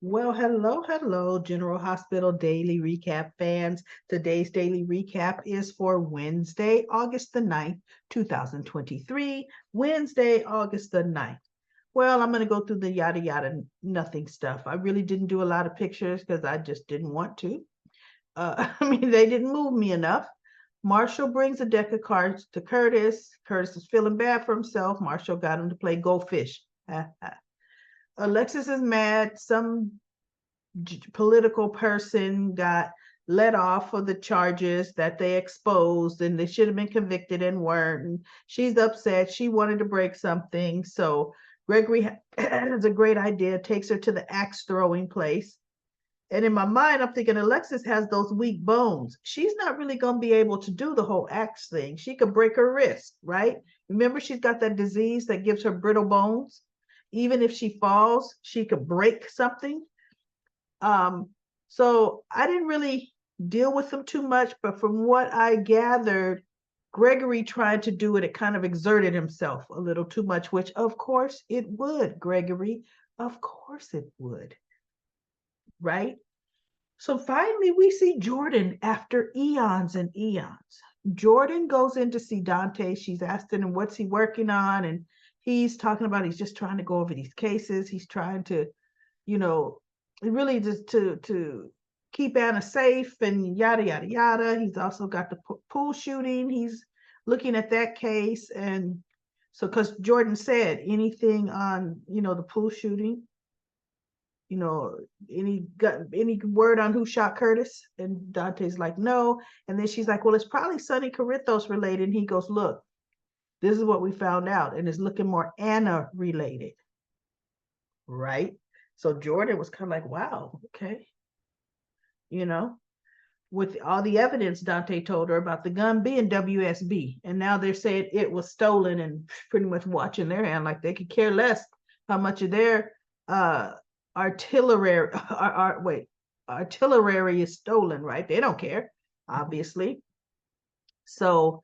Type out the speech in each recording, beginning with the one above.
Well, hello, General Hospital Daily Recap fans. Today's daily recap is for Wednesday, August the 9th, 2023. Wednesday, August the 9th. Well, I'm going to go through the yada yada nothing stuff. I really didn't do a lot of pictures because I just didn't want to. I mean, they didn't move me enough. Marshall brings a deck of cards to Curtis. Curtis is feeling bad for himself. Marshall got him to play Go Fish. Alexis is mad. Some political person got let off for the charges that they exposed and they should have been convicted and weren't. And she's upset. She wanted to break something. So Gregory has a great idea, takes her to the axe throwing place. And in my mind, I'm thinking Alexis has those weak bones. She's not really going to be able to do the whole axe thing. She could break her wrist, right? Remember, she's got that disease that gives her brittle bones. Even if she falls, she could break something. Um, so I didn't really deal with them too much, but from what I gathered, Gregory tried to do it. It kind of exerted himself a little too much, which of course it would, Gregory. Of course it would, right? So finally, we see Jordan after eons and eons. Jordan goes in to see Dante. She's asking him what's he working on, and he's talking about he's just trying to go over these cases. He's trying to, you know, really just to keep Anna safe and yada yada yada. He's also got the pool shooting. He's looking at that case, and so because Jordan said anything on the pool shooting, you know, any word on who shot Curtis? And Dante's like, no. And then she's like, well, it's probably Sonny Carithos related. And he goes, look, this is what we found out, and it's looking more Anna related, right? So Jordan was kind of like, wow, okay, you know, with all the evidence Dante told her about the gun being WSB, and now they're saying it was stolen and pretty much watching their hand like they could care less how much of their uh artillery artillery is stolen, right? They don't care, obviously. So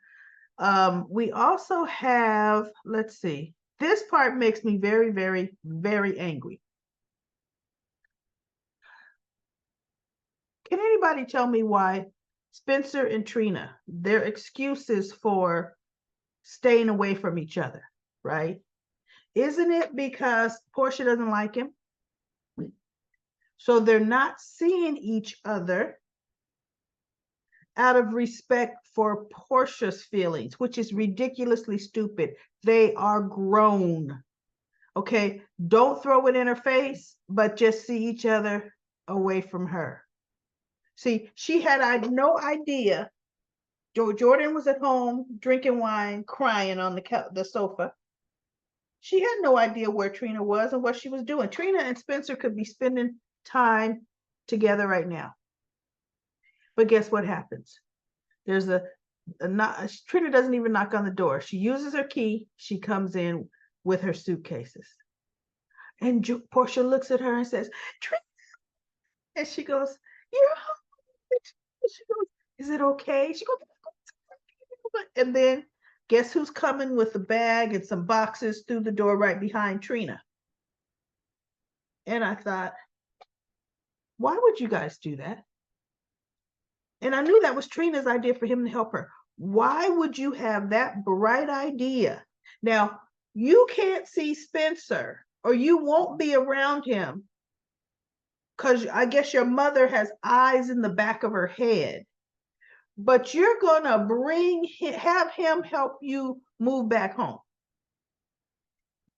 we also have, let's see, this part makes me very, very, very angry. Can anybody tell me why Spencer and Trina, their excuses for staying away from each other, right? Isn't it because Portia doesn't like him? So they're not seeing each other out of respect for Portia's feelings, which is ridiculously stupid. They are grown. Okay, don't throw it in her face, but just see each other away from her. See, she had no idea. Jordan was at home drinking wine, crying on the sofa. She had no idea where Trina was and what she was doing. Trina and Spencer could be spending time together right now. But guess what happens? There's Trina doesn't even knock on the door. She uses her key. She comes in with her suitcases. And Portia looks at her and says, Trina. And she goes, you're home. She goes, is it okay? She goes, and then guess who's coming with a bag and some boxes through the door right behind Trina? And I thought, why would you guys do that? And I knew that was Trina's idea for him to help her. Why would you have that bright idea? Now, you can't see Spencer or you won't be around him because I guess your mother has eyes in the back of her head. But you're going to have him help you move back home.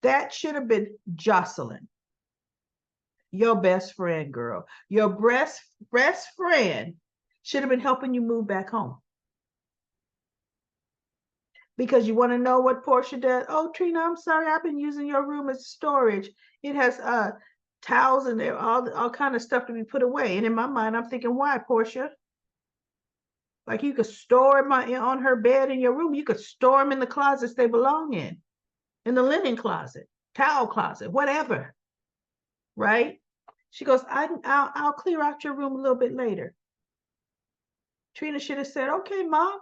That should have been Jocelyn, your best friend, girl. Your best friend should have been helping you move back home. Because you want to know what Portia does? Oh, Trina, I'm sorry, I've been using your room as storage. It has towels and all kind of stuff to be put away. And in my mind, I'm thinking, why, Portia? Like you could store them on her bed in your room. You could store them in the closets they belong in the linen closet, towel closet, whatever. Right? She goes, I'll clear out your room a little bit later. Trina should have said, okay, Mom.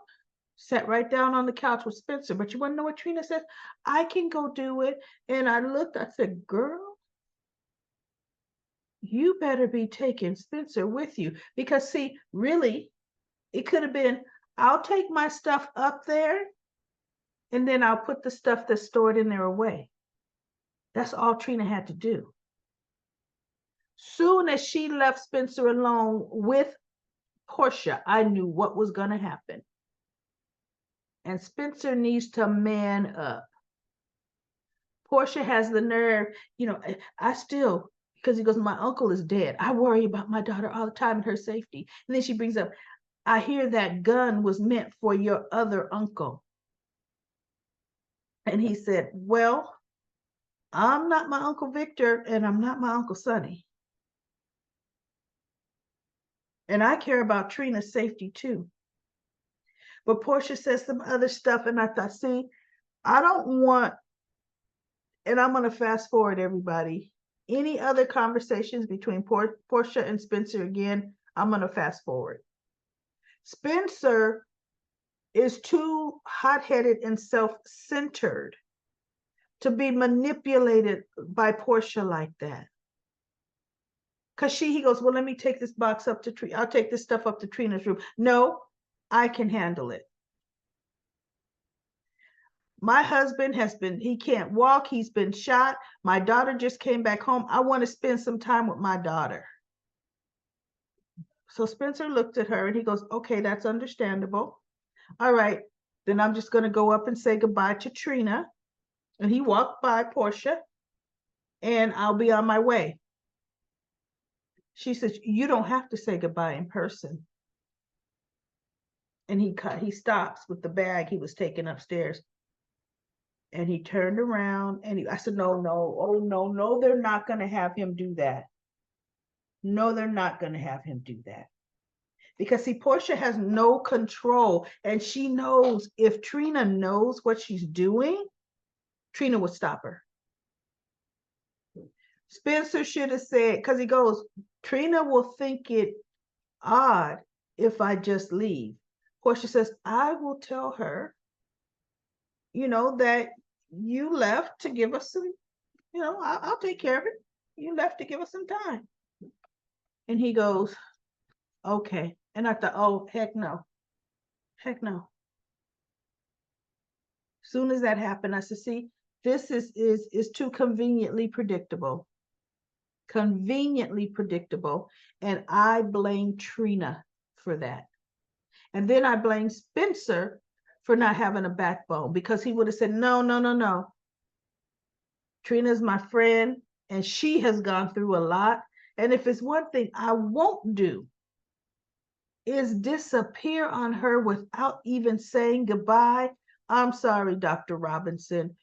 Sat right down on the couch with Spencer. But you want to know what Trina said? I can go do it. And I looked, I said, girl, you better be taking Spencer with you. Because see, really, it could have been, I'll take my stuff up there and then I'll put the stuff that's stored in there away. That's all Trina had to do. Soon as she left Spencer alone with Portia, I knew what was going to happen. And Spencer needs to man up. Portia has the nerve, I still, because he goes, my uncle is dead. I worry about my daughter all the time and her safety. And then she brings up, I hear that gun was meant for your other uncle. And he said, well, I'm not my Uncle Victor and I'm not my Uncle Sonny. And I care about Trina's safety too. But Portia says some other stuff and I thought, see, I don't want, and I'm going to fast forward everybody, any other conversations between Portia and Spencer again, I'm going to fast forward. Spencer is too hot-headed and self-centered to be manipulated by Portia like that. Because he goes, well, let me take this box up to Trina. I'll take this stuff up to Trina's room. No, I can handle it. My husband he can't walk. He's been shot. My daughter just came back home. I want to spend some time with my daughter. So Spencer looked at her and he goes, okay, that's understandable. All right, then I'm just going to go up and say goodbye to Trina. And he walked by Portia and I'll be on my way. She says, you don't have to say goodbye in person. And he stops with the bag he was taking upstairs. And he turned around and I said, no, they're not going to have him do that. No, they're not going to have him do that. Because see, Portia has no control and she knows if Trina knows what she's doing, Trina would stop her. Spencer should have said, because he goes, Trina will think it odd if I just leave. Portia says, I will tell her, that you left to give us some, I'll take care of it. You left to give us some time. And he goes, okay. And I thought, oh, heck no. Heck no. Soon as that happened, I said, see, this is too conveniently predictable. Conveniently predictable. And I blame Trina for that. And then I blame Spencer for not having a backbone because he would have said, no. Trina's my friend and she has gone through a lot. And if it's one thing I won't do is disappear on her without even saying goodbye. I'm sorry, Dr. Robinson,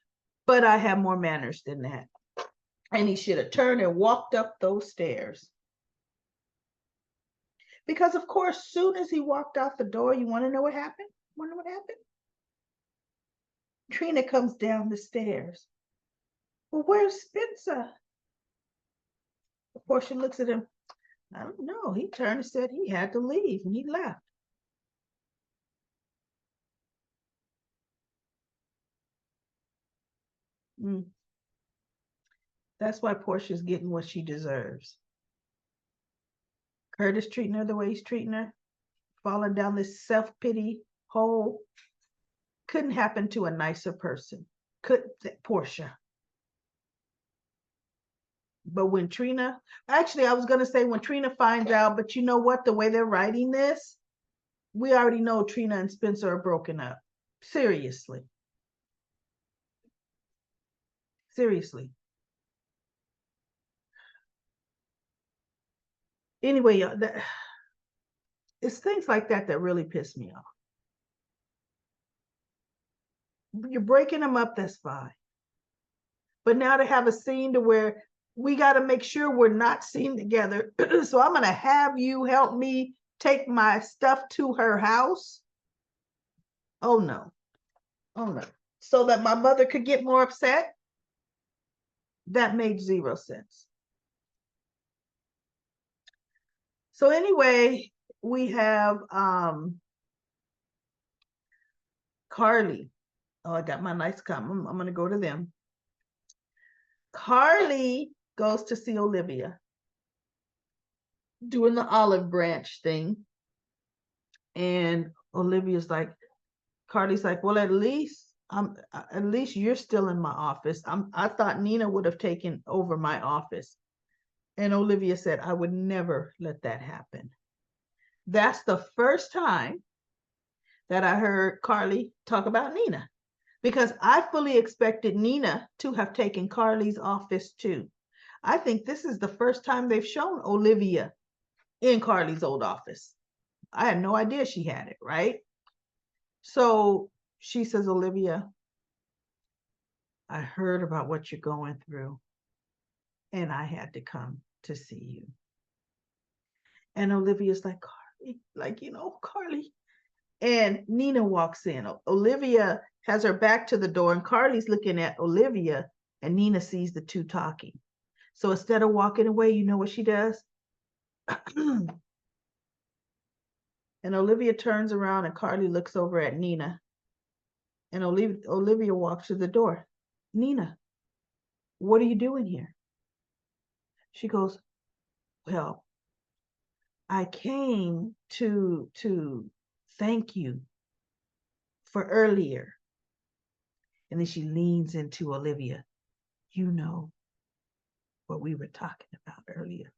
but I have more manners than that. And he should have turned and walked up those stairs. Because of course, soon as he walked out the door, you want to know what happened? Want to know what happened? Trina comes down the stairs. Well, where's Spencer? Portia looks at him. I don't know. He turned and said he had to leave, and he left. That's why Portia's getting what she deserves. Curtis treating her the way he's treating her, falling down this self-pity hole. Couldn't happen to a nicer person. Couldn't, Portia. But when Trina, actually, I was going to say when Trina finds out, but you know what? The way they're writing this, we already know Trina and Spencer are broken up. Seriously. Seriously. Anyway, it's things like that that really piss me off. You're breaking them up, that's fine. But now to have a scene to where we got to make sure we're not seen together. So I'm going to have you help me take my stuff to her house. Oh no. Oh no. So that my mother could get more upset. That made zero sense. So anyway, we have Carly. Oh, I got my nice comment. I'm going to go to them. Carly goes to see Olivia. doing the olive branch thing. And Olivia's like, Carly's like, well, at least you're still in my office. I thought Nina would have taken over my office. And Olivia said, I would never let that happen. That's the first time that I heard Carly talk about Nina, because I fully expected Nina to have taken Carly's office too. I think this is the first time they've shown Olivia in Carly's old office. I had no idea she had it, right? So she says, Olivia, I heard about what you're going through, and I had to come to see you. And Olivia's like, Carly, like, Carly. And Nina walks in. Olivia has her back to the door, and Carly's looking at Olivia, and Nina sees the two talking. So instead of walking away, you know what she does? And Olivia turns around, and Carly looks over at Nina. And Olivia walks to the door. Nina, what are you doing here? She goes, well, I came to thank you for earlier. And then she leans into Olivia. You know what we were talking about earlier.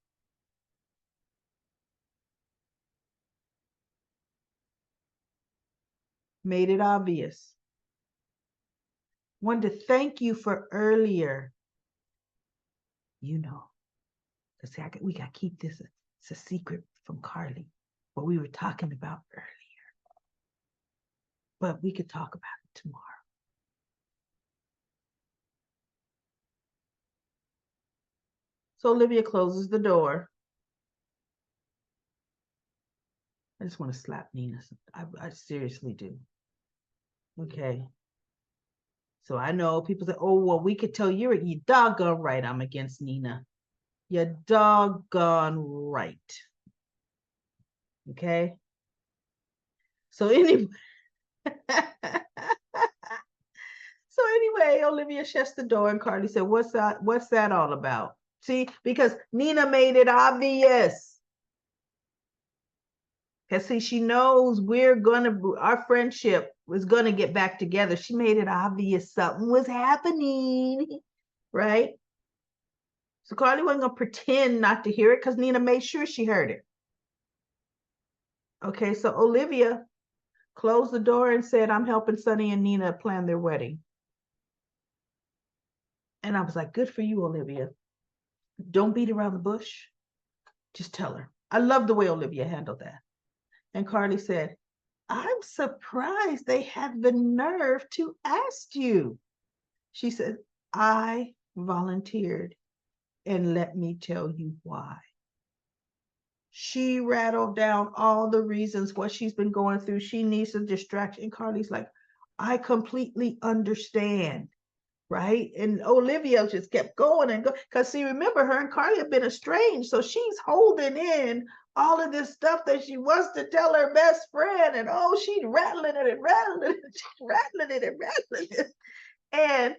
Made it obvious. Wanted to thank you for earlier. You know, because we got to keep this. It's a secret from Carly, what we were talking about earlier. But we could talk about it tomorrow. So Olivia closes the door. I just want to slap Nina. I seriously do. Okay. So I know people say, oh, well, we could tell you doggone right I'm against Nina. You're doggone right. Okay. So anyway, Olivia shuts the door, and Carly said, what's that all about? See, because Nina made it obvious. Because see, she knows our friendship was gonna get back together. She made it obvious something was happening, right? So Carly wasn't gonna pretend not to hear it, because Nina made sure she heard it. Okay, so Olivia closed the door and said, I'm helping Sonny and Nina plan their wedding. And I was like, good for you, Olivia. Don't beat around the bush. Just tell her. I love the way Olivia handled that. And Carly said, I'm surprised they had the nerve to ask you. She said, I volunteered, and let me tell you why. She rattled down all the reasons what she's been going through. She needs a distraction. And Carly's like, I completely understand. Right? And Olivia just kept going and going. Because see, remember, her and Carly have been estranged. So she's holding in all of this stuff that she wants to tell her best friend. And oh, she's rattling it and rattling it. She's rattling it and rattling it. And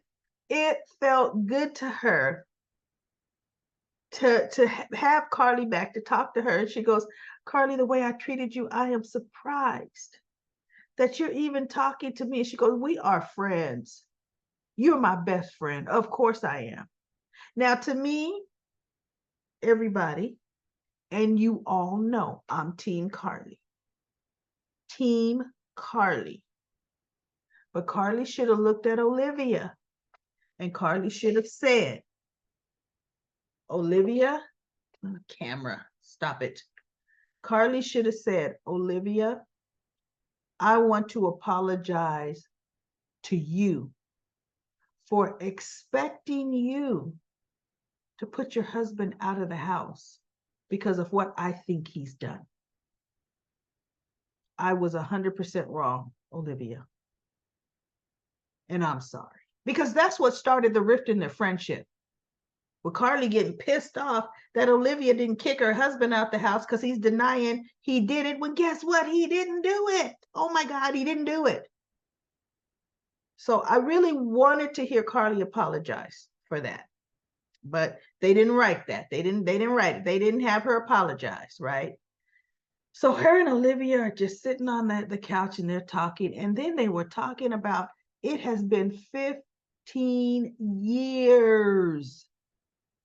it felt good to her to have Carly back, to talk to her. And she goes, Carly, the way I treated you, I am surprised that you're even talking to me. She goes, we are friends. You're my best friend. Of course I am. Now, to me, everybody, and you all know, I'm Team Carly. Team Carly. But Carly should have looked at Olivia, and Carly should have said, Olivia, camera, stop it. Carly should have said, Olivia, I want to apologize to you for expecting you to put your husband out of the house because of what I think he's done. I was 100% wrong, Olivia. And I'm sorry. Because that's what started the rift in their friendship. With Carly getting pissed off that Olivia didn't kick her husband out the house because he's denying he did it. Well, guess what? He didn't do it. Oh my God, he didn't do it. So I really wanted to hear Carly apologize for that. but they didn't write that. They didn't write it. They didn't have her apologize, right? So her and Olivia are just sitting on the couch and they're talking. And then they were talking about it has been 15 years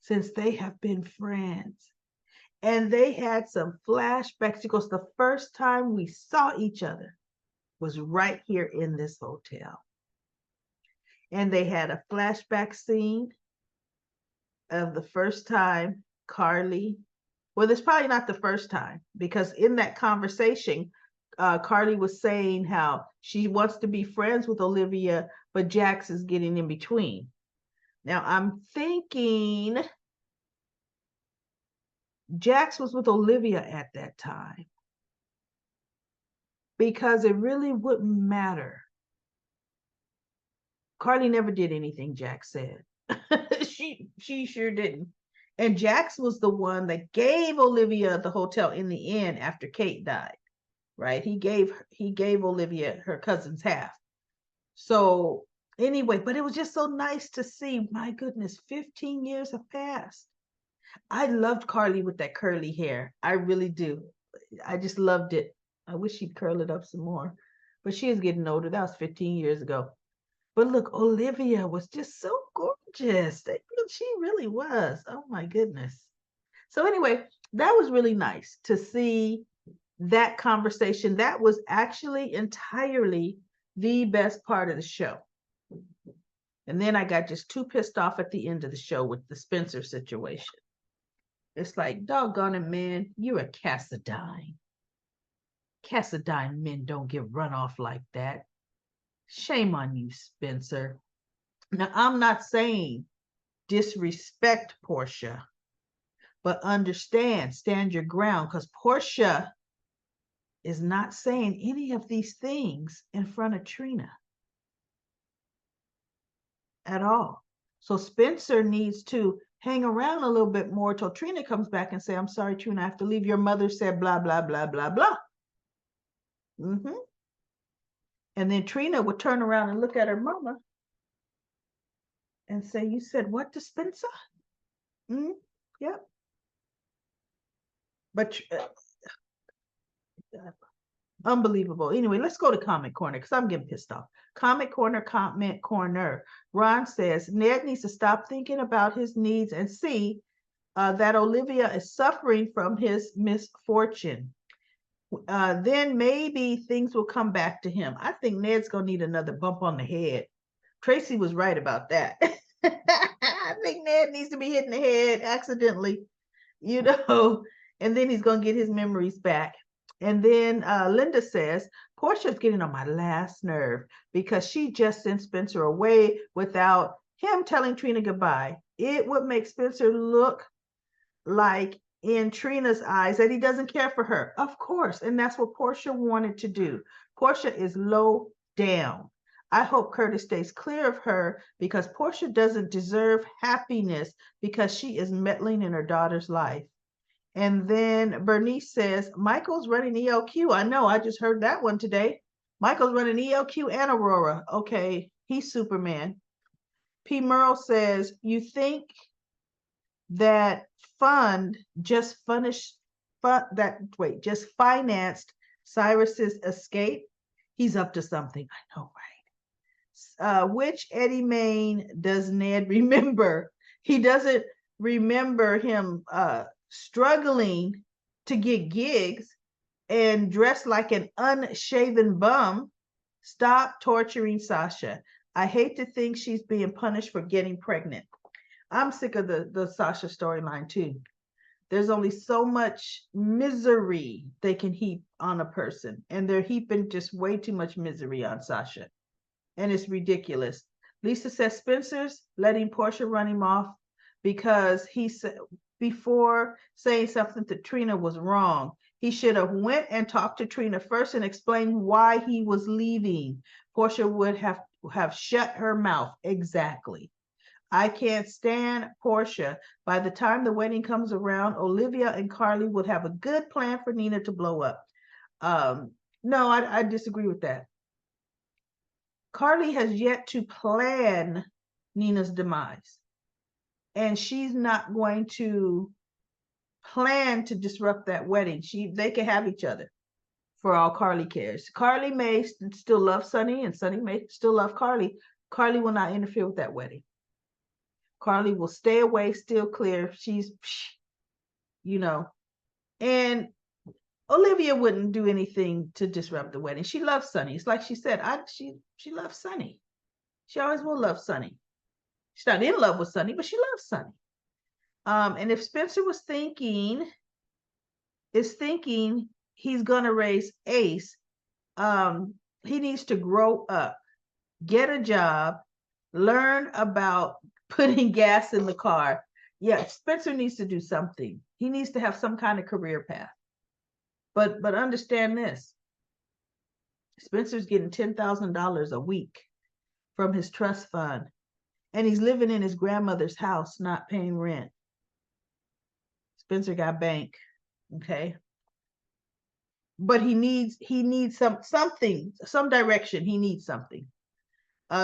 since they have been friends. And they had some flashbacks because the first time we saw each other was right here in this hotel. And they had a flashback scene of the first time Carly, well, it's probably not the first time because in that conversation, Carly was saying how she wants to be friends with Olivia, but Jax is getting in between. Now I'm thinking Jax was with Olivia at that time because it really wouldn't matter. Carly never did anything Jax said. she sure didn't. And Jax was the one that gave Olivia the hotel in the end after Kate died, right? He gave Olivia her cousin's half. So anyway, but it was just so nice to see. My goodness, 15 years have passed. I loved Carly with that curly hair. I really do. I just loved it. I wish she'd curl it up some more. But she is getting older. That was 15 years ago. But look, Olivia was just so gorgeous. She really was. Oh my goodness. So anyway, that was really nice to see that conversation. That was actually entirely the best part of the show. And then I got just too pissed off at the end of the show with the Spencer situation. It's like, doggone it, man, you're a Cassadine. Cassadine men don't get run off like that. Shame on you, Spencer. Now, I'm not saying disrespect Portia, but understand, stand your ground, because Portia is not saying any of these things in front of Trina at all. So Spencer needs to hang around a little bit more till Trina comes back and say, I'm sorry, Trina, I have to leave. Your mother said blah, blah, blah, blah, blah. Mm-hmm. And then Trina would turn around and look at her mama and say, you said what to Spencer? Mm-hmm. Yep. But unbelievable. Anyway, let's go to Comment Corner because I'm getting pissed off. Comment Corner. Ron says Ned needs to stop thinking about his needs and see that Olivia is suffering from his misfortune. Then maybe things will come back to him. I think Ned's going to need another bump on the head. Tracy was right about that. I think Ned needs to be hit in the head accidentally, and then he's going to get his memories back. And then Linda says, Portia's getting on my last nerve because she just sent Spencer away without him telling Trina goodbye. It would make Spencer look like in Trina's eyes that he doesn't care for her. Of course. And that's what Portia wanted to do. Portia is low down. I hope Curtis stays clear of her because Portia doesn't deserve happiness because she is meddling in her daughter's life. And then Bernice says, Michael's running ELQ. I know, I just heard that one today. Michael's running ELQ and Aurora. Okay, he's Superman. P. Merle says, you think that just financed Cyrus's escape? He's up to something. I know, right? Which Eddie Main does Ned remember? He doesn't remember him struggling to get gigs and dressed like an unshaven bum. Stop torturing Sasha. I hate to think she's being punished for getting pregnant. I'm sick of the Sasha storyline too. There's only so much misery they can heap on a person, and they're heaping just way too much misery on Sasha. And it's ridiculous. Lisa says Spencer's letting Portia run him off because he said before saying something to Trina was wrong. He should have went and talked to Trina first and explained why he was leaving. Portia would have shut her mouth. Exactly. I can't stand Portia. By the time the wedding comes around, Olivia and Carly would have a good plan for Nina to blow up. No, I disagree with that. Carly has yet to plan Nina's demise. and she's not going to plan to disrupt that wedding. They can have each other for all Carly cares. Carly may still love Sonny, and Sonny may still love Carly. Carly will not interfere with that wedding. Carly will stay away, still clear. She's, and Olivia wouldn't do anything to disrupt the wedding. She loves Sonny. It's like she said, she loves Sonny. She always will love Sonny. She's not in love with Sonny, but she loves Sonny. And if Spencer is thinking he's gonna raise Ace, he needs to grow up, get a job, learn about putting gas in the car. Yeah, Spencer needs to do something. He needs to have some kind of career path. But understand this. Spencer's getting $10,000 a week from his trust fund, and he's living in his grandmother's house, not paying rent. Spencer got bank, okay? But he needs something, some direction. He needs something.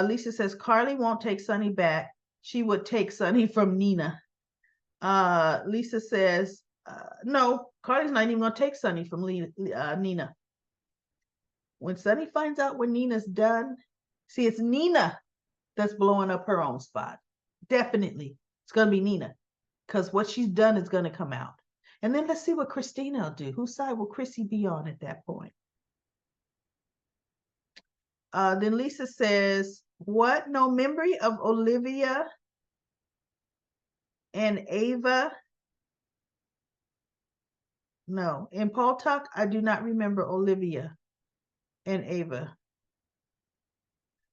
Lisa says Carly won't take Sonny back. She would take Sonny from Nina. Lisa says no, Carly's not even gonna take Sonny from Nina. When Sonny finds out when Nina's done, see, it's Nina that's blowing up her own spot. Definitely, it's gonna be Nina, because what she's done is gonna come out. And then let's see what Christina will do. Whose side will Chrissy be on at that point? Then Lisa says, what? No memory of Olivia and Ava? No. In Paul Tuck, I do not remember Olivia and Ava.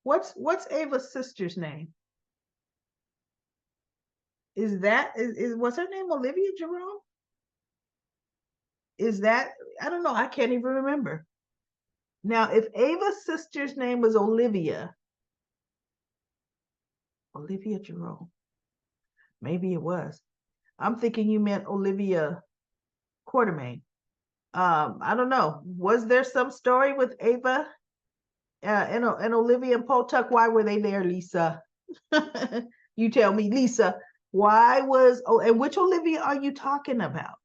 What's Ava's sister's name? Was her name Olivia Jerome? Is that, I don't know, I can't even remember. Now, if Ava's sister's name was Olivia Jerome, maybe it was. I'm thinking you meant Olivia Quartermain. I don't know. Was there some story with Ava and Olivia and Paul Tuck? Why were they there, Lisa? You tell me, Lisa. And which Olivia are you talking about?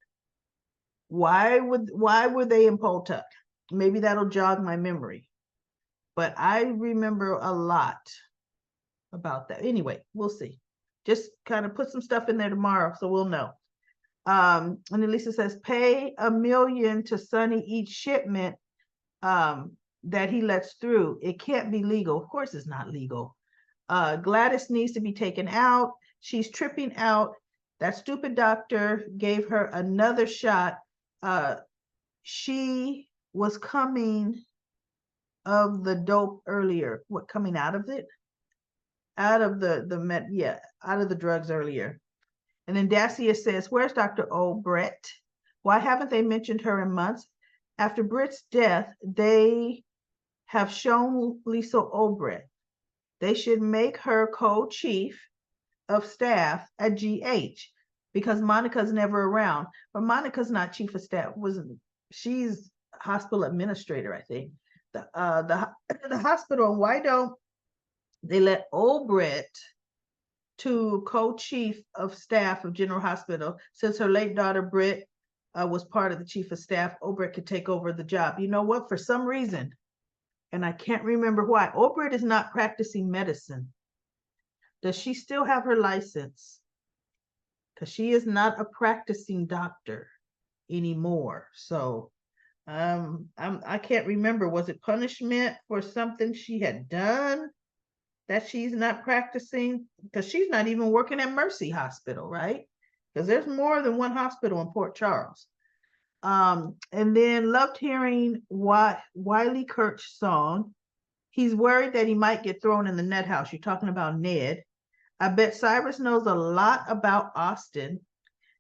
Why were they in Paul Tuck? Maybe that'll jog my memory. But I remember a lot about that. Anyway, we'll see. Just kind of put some stuff in there tomorrow so we'll know. And then Lisa says, pay $1 million to Sonny each shipment that he lets through. It can't be legal. Of course it's not legal. Gladys needs to be taken out. She's tripping out. That stupid doctor gave her another shot. She was coming of the dope earlier. What, coming out of it? Out of out of the drugs earlier. And then Dacia says, where's Dr. O'Brett? Why haven't they mentioned her in months? After Britt's death, they have shown Lisa O'Brett. They should make her co-chief of staff at GH because Monica's never around. But Monica's not chief of staff. She's hospital administrator, I think. The hospital, why don't they let O'Brett to co-chief of staff of General Hospital? Since her late daughter Britt was part of the chief of staff, O'Brett could take over the job. You know what? For some reason, and I can't remember why, O'Brett is not practicing medicine. Does she still have her license? Because she is not a practicing doctor anymore. So I can't remember. Was it punishment for something she had done that she's not practicing? Because she's not even working at Mercy Hospital, right? Because there's more than one hospital in Port Charles. And then loved hearing Wiley Kirch's song. He's worried that he might get thrown in the net house. You're talking about Ned. I bet Cyrus knows a lot about Austin.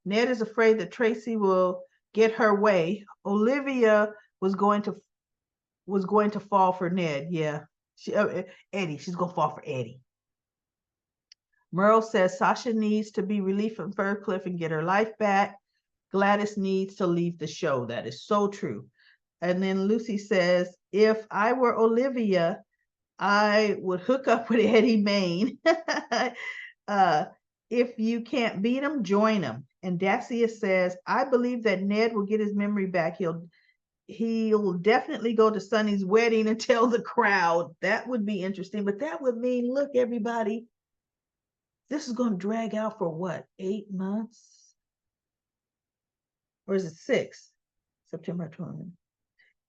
Ned is afraid that Tracy will get her way. Olivia was going to fall for Ned. Yeah. Eddie, she's gonna fall for Eddie. Merle says Sasha needs to be released from Fircliffe and get her life back. Gladys needs to leave the show. That is so true. And then Lucy says, if I were Olivia, I would hook up with Eddie Main. if you can't beat them, join them. And Dacia says, I believe that Ned will get his memory back. He'll definitely go to Sonny's wedding and tell the crowd. That would be interesting, but that would mean, look, everybody, this is going to drag out for what, 8 months? Or is it 6? September 20.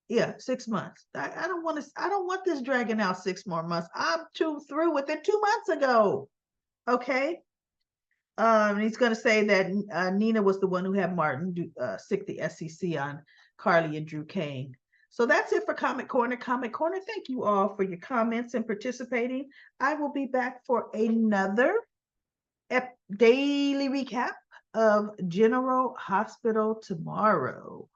Yeah, 6 months. I don't want to. I don't want this dragging out 6 more months. I'm too through with it 2 months ago. Okay. He's going to say that Nina was the one who had Martin stick the SEC on Carly and Drew Kane. So that's it for Comic Corner. Comic Corner, thank you all for your comments and participating. I will be back for another daily recap of General Hospital tomorrow.